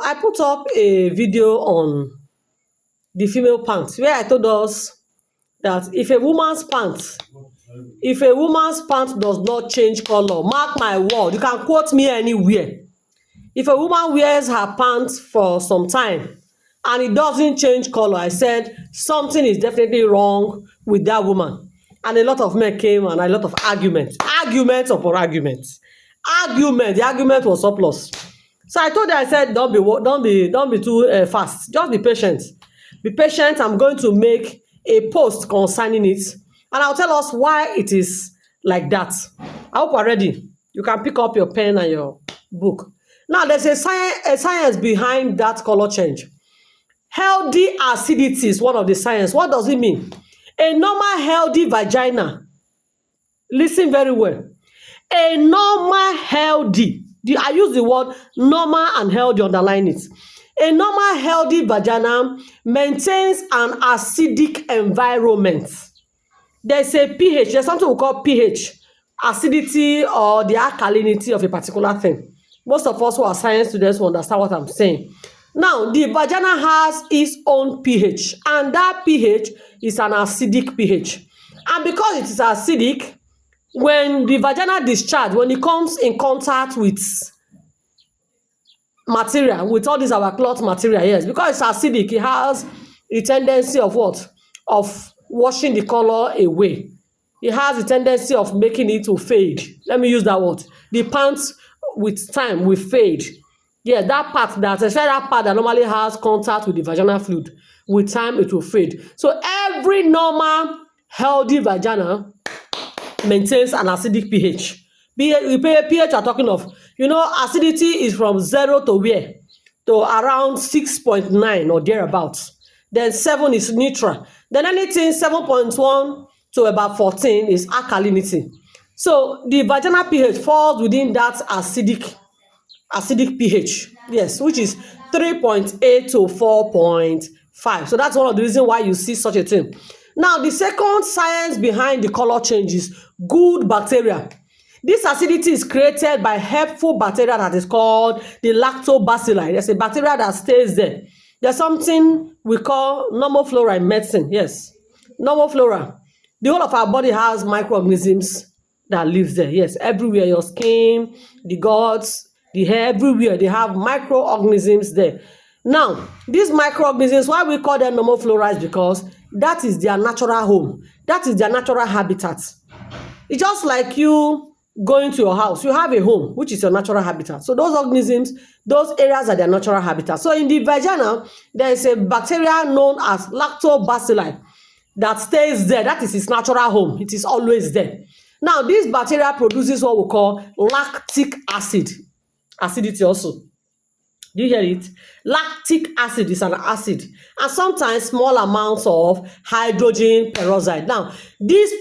I put up a video on the female pants where I told us that if a woman's pants does not change color, mark my word, you can quote me anywhere. If a woman wears her pants for some time and it doesn't change color, I said something is definitely wrong with that woman. And a lot of men came and a lot of arguments upon arguments. The argument was surplus. So I told her, I said, don't be too fast. Just be patient. Be patient. I'm going to make a post concerning it, and I'll tell us why it is like that. I hope we're ready. You can pick up your pen and your book. Now, there's a science behind that color change. Healthy acidity is one of the science. What does it mean? A normal healthy vagina. Listen very well. A normal healthy. I use the word normal and healthy, underline it. A normal healthy vagina maintains an acidic environment. There's a pH. There's something we call pH, acidity or the alkalinity of a particular thing. Most of us who are science students will understand what I'm saying. Now, the vagina has its own pH, and that pH is an acidic pH. And because it is acidic, when the vagina discharge, when it comes in contact with material, with all this our cloth material, yes, because it's acidic, it has a tendency of what? Of washing the color away. It has a tendency of making it to fade. Let me use that word. The pants with time will fade. Yeah, that part that normally has contact with the vaginal fluid, with time it will fade. So every normal healthy vagina maintains an acidic pH. pH are talking of, acidity is from 0 to where? To around 6.9 or thereabouts. Then 7 is neutral. Then anything 7.1 to about 14 is alkalinity. So the vaginal pH falls within that acidic pH, yes, which is 3.8 to 4.5. So that's one of the reasons why you see such a thing. Now, the second science behind the color change is good bacteria. This acidity is created by helpful bacteria that is called the lactobacilli. There's a bacteria that stays there. There's something we call normal flora in medicine. Yes, normal flora. The whole of our body has microorganisms that lives there. Yes, everywhere, your skin, the guts, the hair, everywhere, they have microorganisms there. Now, these microorganisms, why we call them normal flora is because that is their natural home. That is their natural habitat. It's just like you going to your house. You have a home, which is your natural habitat. So those organisms, those areas are their natural habitat. So in the vagina, there is a bacteria known as lactobacilli that stays there. That is its natural home. It is always there. Now, this bacteria produces what we call lactic acid. Acidity also. Do you hear it? Lactic acid is an acid, and sometimes small amounts of hydrogen peroxide. Now, this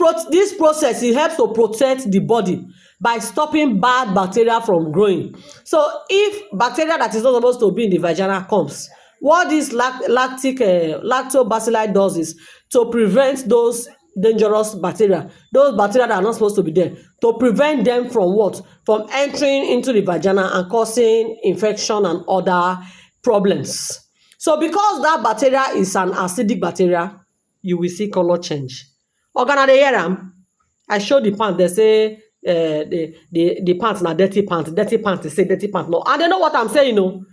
process, it helps to protect the body by stopping bad bacteria from growing. So, if bacteria that is not supposed to be in the vagina comes, what this lactobacilli does is to prevent those dangerous bacteria, those bacteria that are not supposed to be there, to prevent them from what? From entering into the vagina and causing infection and other problems. So because that bacteria is an acidic bacteria, you will see color change. I show the pant, they say the pants na dirty pants. Dirty pants, they say dirty pants. No, and they know what I'm saying, no.